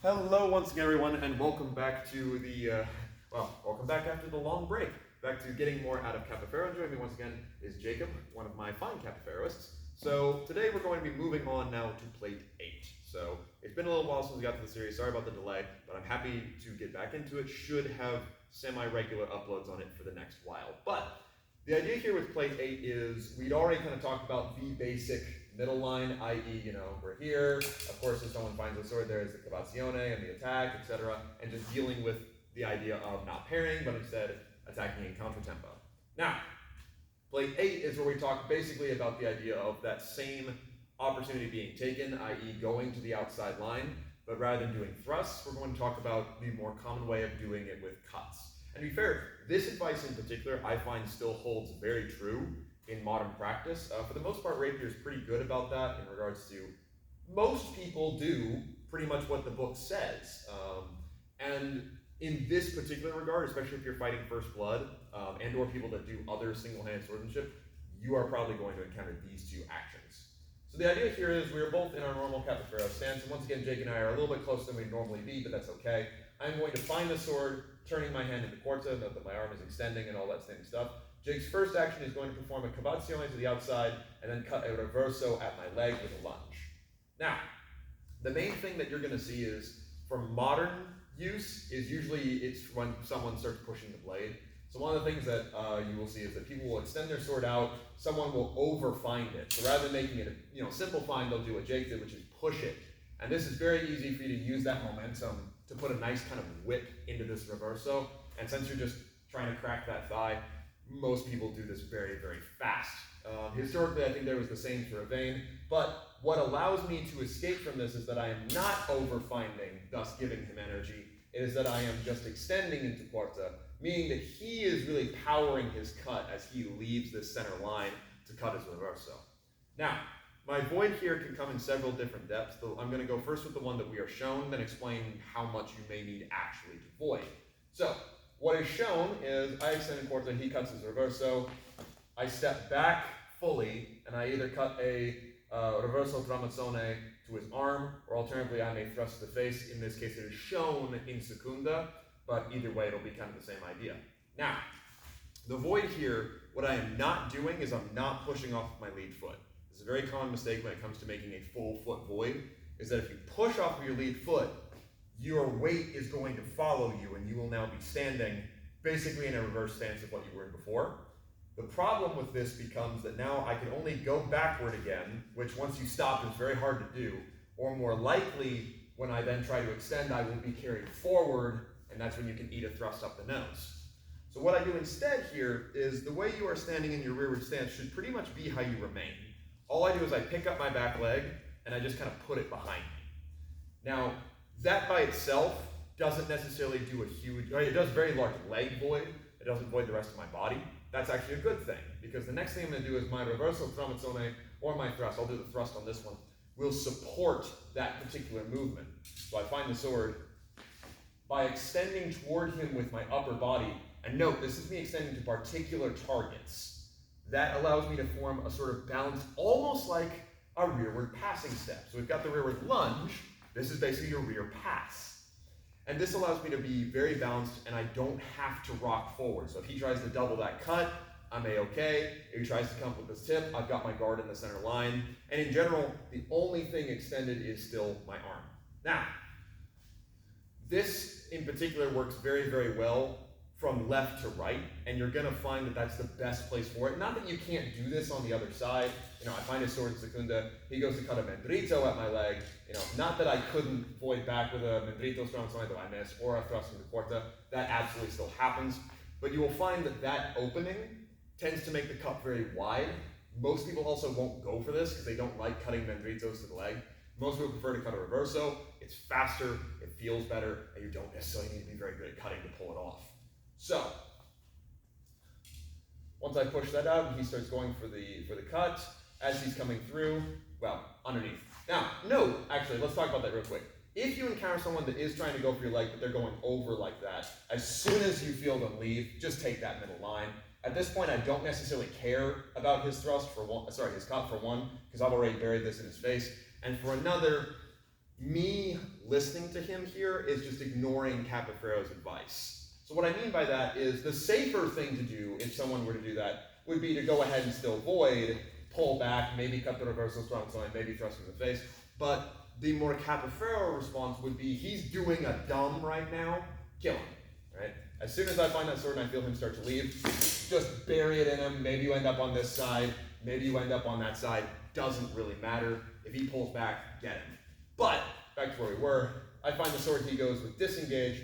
Hello once again, everyone, and welcome back to welcome back after the long break. Back to getting more out of Capoferro. Joining me once again is Jacob, one of my fine Capoferroists. So today we're going to be moving on now to plate 8. So it's been a little while since we got to the series. Sorry about the delay, but I'm happy to get back into it. Should have semi-regular uploads on it for the next while. But the idea here with plate 8 is we'd already kind of talked about the basic middle line, i.e., we're here. Of course, if someone finds a sword, there's the cavazione and the attack, etc., and just dealing with the idea of not parrying, but instead attacking in countertempo. Now, plate 8 is where we talk basically about the idea of that same opportunity being taken, i.e., going to the outside line, but rather than doing thrusts, we're going to talk about the more common way of doing it with cuts. And to be fair, this advice in particular I find still holds very true in modern practice. For the most part, Rapier is pretty good about that in regards to most people do pretty much what the book says. And in this particular regard, especially if you're fighting First Blood and or people that do other single-handed swordsmanship, you are probably going to encounter these two actions. So the idea here is we are both in our normal Capoferro stance, and once again, Jake and I are a little bit closer than we'd normally be, but that's okay. I'm going to find the sword, turning my hand into quarta, note that my arm is extending and all that same stuff. Jake's first action is going to perform a cavazione to the outside and then cut a reverso at my leg with a lunge. Now, the main thing that you're going to see is, for modern use, is usually it's when someone starts pushing the blade. So one of the things that you will see is that people will extend their sword out, someone will over-find it. So rather than making it a simple find, they'll do what Jake did, which is push it. And this is very easy for you to use that momentum to put a nice kind of whip into this reverso. And since you're just trying to crack that thigh, most people do this very, very fast. Historically, I think there was the same for Yvain, but what allows me to escape from this is that I am not over-finding, thus giving him energy. It is that I am just extending into quarta, meaning that he is really powering his cut as he leaves this center line to cut his reverso. Now, my void here can come in several different depths. I'm going to go first with the one that we are shown, then explain how much you may need actually to void. So, what is shown is I extend in quarta, he cuts his reverso, I step back fully, and I either cut a reverso tramazzone to his arm, or alternatively I may thrust the face. In this case it is shown in secunda, but either way it'll be kind of the same idea. Now, the void here, what I am not doing is I'm not pushing off my lead foot. This is a very common mistake when it comes to making a full foot void, is that if you push off of your lead foot, your weight is going to follow you and you will now be standing basically in a reverse stance of what you were in before. The problem with this becomes that now I can only go backward again, which once you stop is very hard to do, or more likely when I then try to extend I will be carried forward, and that's when you can eat a thrust up the nose. So what I do instead here is the way you are standing in your rearward stance should pretty much be how you remain. All I do is I pick up my back leg and I just kind of put it behind me. Now, that by itself doesn't necessarily do a huge, it does very large leg void, it doesn't void the rest of my body. That's actually a good thing, because the next thing I'm going to do is my reverso tramazzone or my thrust, I'll do the thrust on this one, will support that particular movement. So I find the sword, by extending toward him with my upper body, and note, this is me extending to particular targets, that allows me to form a sort of balance, almost like a rearward passing step. So we've got the rearward lunge, this is basically your rear pass. And this allows me to be very balanced and I don't have to rock forward. So if he tries to double that cut, I'm A-okay. If he tries to come up with this tip, I've got my guard in the center line. And in general, the only thing extended is still my arm. Now, this in particular works very, very well from left to right, and you're going to find that that's the best place for it. Not that you can't do this on the other side. I find his sword in secunda, he goes to cut a mendrito at my leg. Not that I couldn't void back with a mendrito stramazzone that I missed, or a thrust into quarta. That absolutely still happens. But you will find that that opening tends to make the cut very wide. Most people also won't go for this because they don't like cutting mendritos to the leg. Most people prefer to cut a reverso. It's faster, it feels better, and you don't necessarily need to be very good at cutting to pull it off. So, once I push that out, he starts going for the cut. As he's coming through, well, underneath. Now, note, actually, let's talk about that real quick. If you encounter someone that is trying to go for your leg, but they're going over like that, as soon as you feel them leave, just take that middle line. At this point, I don't necessarily care about his thrust for one, his cut for one, because I've already buried this in his face. And for another, me listening to him here is just ignoring Capoferro's advice. So what I mean by that is the safer thing to do if someone were to do that would be to go ahead and still void, pull back, maybe cut the reversal strong line, maybe thrust in the face. But the more Capoferro response would be, he's doing a dumb right now, kill him, right? As soon as I find that sword and I feel him start to leave, just bury it in him. Maybe you end up on this side, maybe you end up on that side. Doesn't really matter. If he pulls back, get him. But, back to where we were, I find the sword he goes with disengage.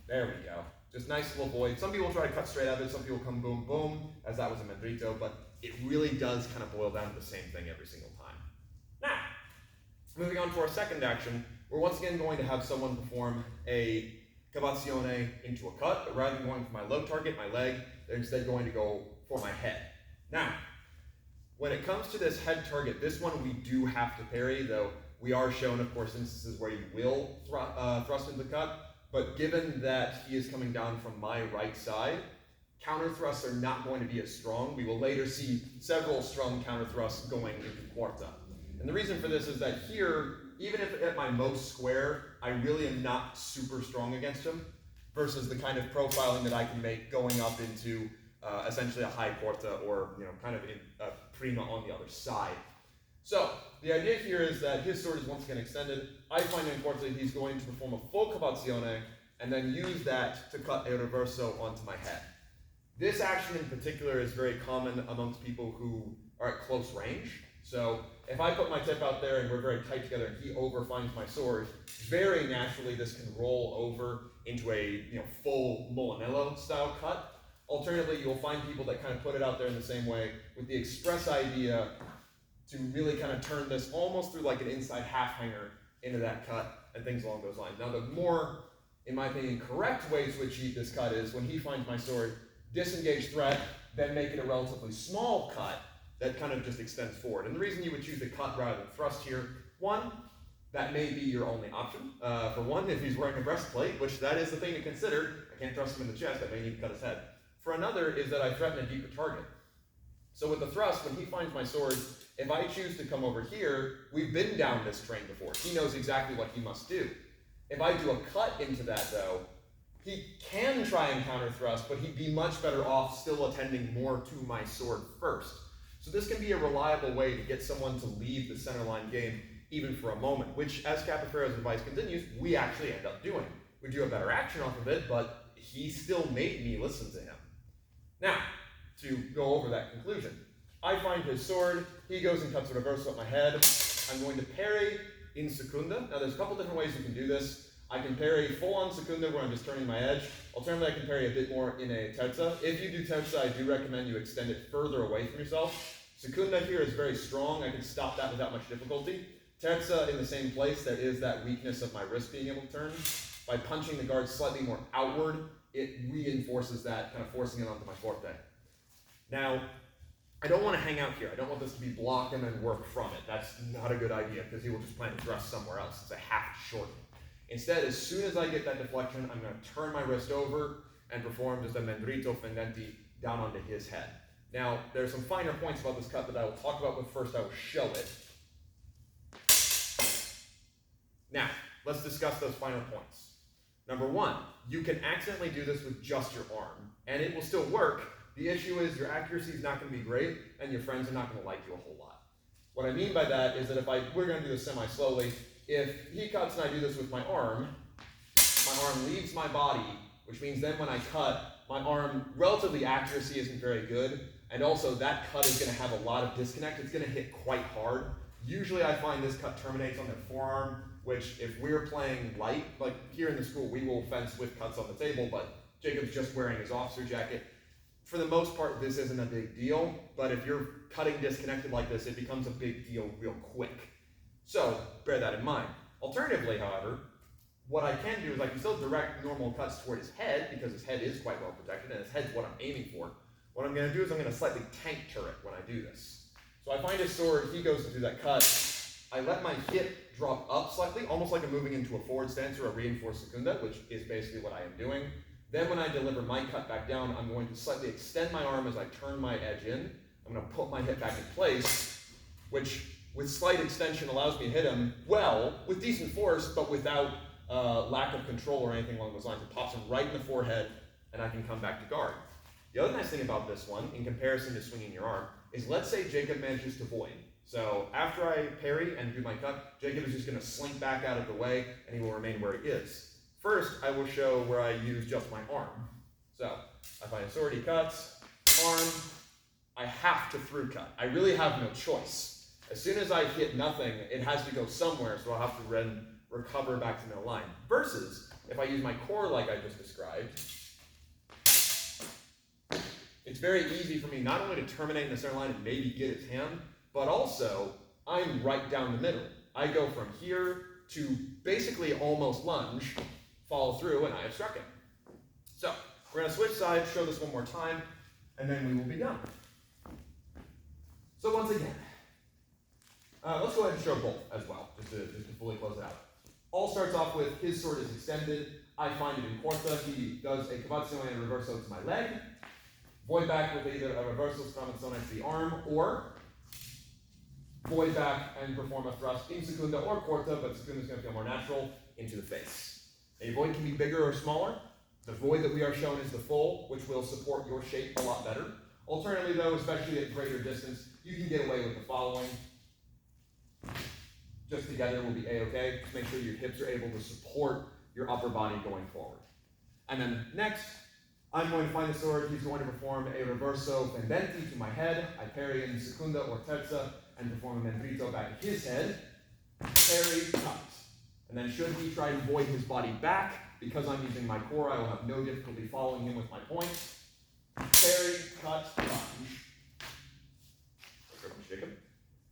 There we go. Just nice little void. Some people try to cut straight out of it, some people come boom, boom, as that was a Mendrito, but it really does kind of boil down to the same thing every single time. Now, moving on to our second action, we're once again going to have someone perform a cavazione into a cut, but rather than going for my low target, my leg, they're instead going to go for my head. Now, when it comes to this head target, this one we do have to parry, though we are shown, of course, instances where you will thrust into the cut, but given that he is coming down from my right side, counter thrusts are not going to be as strong. We will later see several strong counter thrusts going into quarta. And the reason for this is that here, even if at my most square, I really am not super strong against him, versus the kind of profiling that I can make going up into essentially a high quarta or kind of a prima on the other side. So the idea here is that his sword is once again extended. I find in quarta he's going to perform a full cavazione and then use that to cut a reverso onto my head. This action in particular is very common amongst people who are at close range. So if I put my tip out there and we're very tight together and he overfinds my sword, very naturally this can roll over into a full Molinello style cut. Alternatively, you'll find people that kind of put it out there in the same way with the express idea to really kind of turn this almost through like an inside half hanger into that cut and things along those lines. Now the more, in my opinion, correct way to achieve this cut is when he finds my sword, disengage threat, then make it a relatively small cut that kind of just extends forward. And the reason you would choose a cut rather than thrust here, one, that may be your only option. For one, if he's wearing a breastplate, which that is the thing to consider, I can't thrust him in the chest, I may need to cut his head. For another is that I threaten a deeper target. So with the thrust, when he finds my sword, if I choose to come over here, we've been down this train before. He knows exactly what he must do. If I do a cut into that though, he can try and counter thrust, but he'd be much better off still attending more to my sword first. So this can be a reliable way to get someone to leave the centerline game even for a moment, which, as Capoferro's advice continues, we actually end up doing. We do a better action off of it, but he still made me listen to him. Now, to go over that conclusion, I find his sword, he goes and cuts a reversal at my head. I'm going to parry in secunda. Now there's a couple different ways you can do this. I can parry full on secunda where I'm just turning my edge. Alternatively, I can parry a bit more in a terza. If you do terza, I do recommend you extend it further away from yourself. Secunda here is very strong. I can stop that without much difficulty. Terza in the same place, there is that weakness of my wrist being able to turn. By punching the guard slightly more outward, it reinforces that, kind of forcing it onto my forte. Now, I don't want to hang out here. I don't want this to be blocked and then work from it. That's not a good idea because he will just plan to thrust somewhere else. It's a half short. Instead, as soon as I get that deflection, I'm going to turn my wrist over and perform just a Mendrito Fendenti down onto his head. Now, there's some finer points about this cut that I will talk about, but first I will show it. Now, let's discuss those finer points. Number one, you can accidentally do this with just your arm, and it will still work. The issue is your accuracy is not going to be great, and your friends are not going to like you a whole lot. What I mean by that is that we're going to do this semi-slowly. If he cuts and I do this with my arm leaves my body, which means then when I cut, my arm, relatively accuracy isn't very good, and also that cut is going to have a lot of disconnect. It's going to hit quite hard. Usually I find this cut terminates on the forearm, which if we're playing light, like here in the school, we will fence with cuts on the table, but Jacob's just wearing his officer jacket. For the most part, this isn't a big deal, but if you're cutting disconnected like this, it becomes a big deal real quick. So, bear that in mind. Alternatively, however, what I can do is I can still direct normal cuts toward his head, because his head is quite well protected, and his head's what I'm aiming for. What I'm going to do is I'm going to slightly tank turret when I do this. So I find his sword, he goes to do that cut. I let my hip drop up slightly, almost like I'm moving into a forward stance or a reinforced secunda, which is basically what I am doing. Then when I deliver my cut back down, I'm going to slightly extend my arm as I turn my edge in. I'm going to put my hip back in place, which with slight extension allows me to hit him well, with decent force, but without lack of control or anything along those lines. It pops him right in the forehead, and I can come back to guard. The other nice thing about this one, in comparison to swinging your arm, is let's say Jacob manages to void. So after I parry and do my cut, Jacob is just going to slink back out of the way, and he will remain where he is. First, I will show where I use just my arm. So I find a sword, he cuts, arm, I have to through cut. I really have no choice. As soon as I hit nothing, it has to go somewhere, so I'll have to then recover back to middle line. Versus, if I use my core like I just described, it's very easy for me not only to terminate in the center line and maybe get his hand, but also I'm right down the middle. I go from here to basically almost lunge, follow through, and I have struck him. So we're going to switch sides, show this one more time, and then we will be done. So once again, let's go ahead and show both as well, just to fully close it out. All starts off with his sword is extended. I find it in quarta. He does a cavazione and reverso to my leg. Void back with either a reverso stramazzone to the arm, or void back and perform a thrust in secunda or quarta, but secunda is going to feel more natural, into the face. A void can be bigger or smaller. The void that we are shown is the full, which will support your shape a lot better. Alternatively though, especially at greater distance, you can get away with the following. Just together will be a-okay. Just make sure your hips are able to support your upper body going forward. And then next, I'm going to find the sword. He's going to perform a reverso pendenti to my head. I parry in secunda or terza and perform a mentrito back at his head. Parry, cut. And then should he try to void his body back, because I'm using my core, I will have no difficulty following him with my points. Parry, cut, lunge.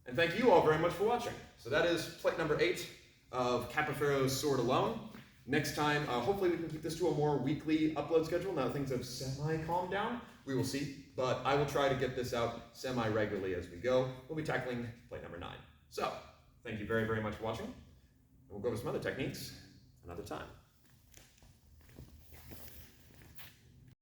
And thank you all very much for watching. So that is plate number 8 of Capoferro's Sword Alone. Next time, hopefully we can keep this to a more weekly upload schedule. Now that things have semi-calmed down, we will see. But I will try to get this out semi-regularly as we go. We'll be tackling plate number 9. So, thank you very, very much for watching. And we'll go over some other techniques another time.